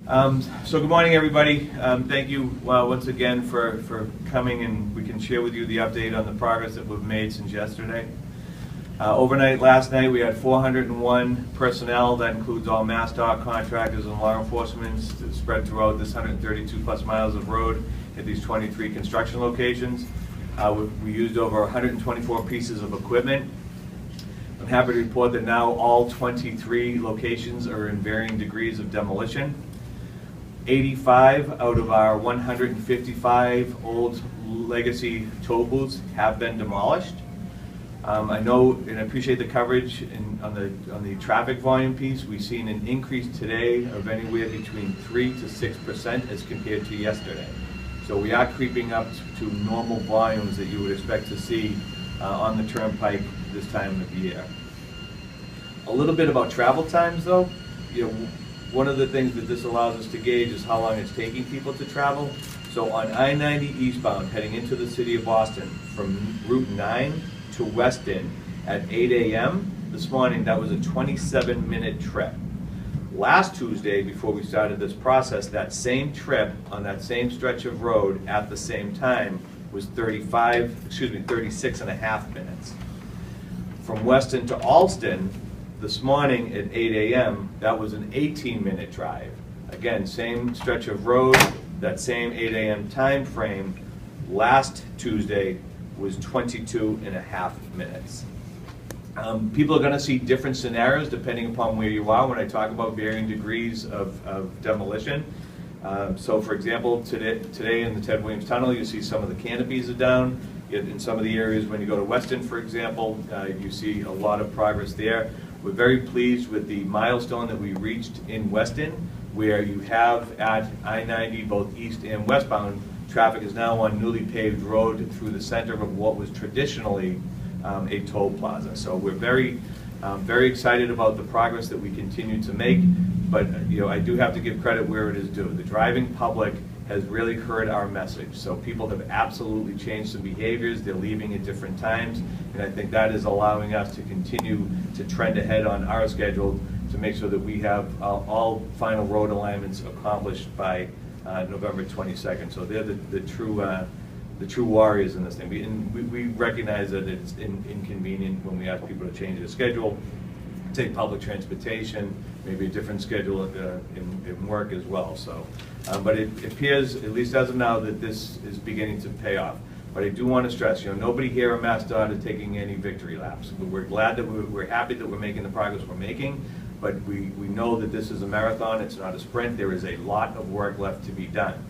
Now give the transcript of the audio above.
So good morning, everybody. Thank you once again for coming, and we can share with you the update on the progress that we've made since yesterday. Overnight, last night, we had 401 personnel. That includes all MassDOT contractors and law enforcement spread throughout this 132 plus miles of road at these 23 construction locations. We used over 124 pieces of equipment. I'm happy to report that now all 23 locations are in varying degrees of demolition. 85 out of our 155 old legacy toll booths have been demolished. I know and I appreciate the coverage on the traffic volume piece. We've seen an increase today of anywhere between 3 to 6% as compared to yesterday. So we are creeping up to normal volumes that you would expect to see on the turnpike this time of year. A little bit about travel times, though. One of the things that this allows us to gauge is how long it's taking people to travel. So on I-90 eastbound, heading into the city of Boston, from Route 9 to Weston at 8 a.m. this morning, that was a 27-minute trip. Last Tuesday, before we started this process, that same trip on that same stretch of road at the same time was 36 and a half minutes. From Weston to Alston, this morning at 8 a.m., that was an 18-minute drive. Again, same stretch of road, that same 8 a.m. time frame. Last Tuesday was 22 and a half minutes. People are going to see different scenarios depending upon where you are when I talk about varying degrees of demolition. So for example, today in the Ted Williams Tunnel, you see some of the canopies are down. In some of the areas when you go to Weston, for example, you see a lot of progress there. We're very pleased with the milestone that we reached in Weston, where you have at I-90, both east and westbound, traffic is now on newly paved road through the center of what was traditionally a toll plaza. So we're very excited about the progress that we continue to make, but I do have to give credit where it is due. The driving public has really heard our message. So people have absolutely changed some behaviors. They're leaving at different times, and I think that is allowing us to continue to trend ahead on our schedule to make sure that we have all final road alignments accomplished by November 22nd. So they're the true warriors in this thing. We recognize that it's inconvenient when we ask people to change their schedule, take public transportation, maybe a different schedule in work as well. So, but it appears, at least as of now, that this is beginning to pay off. But I do want to stress, nobody here at MassDOT is taking any victory laps. We're glad that we're happy that we're making the progress we're making, but we know that this is a marathon, it's not a sprint. There is a lot of work left to be done.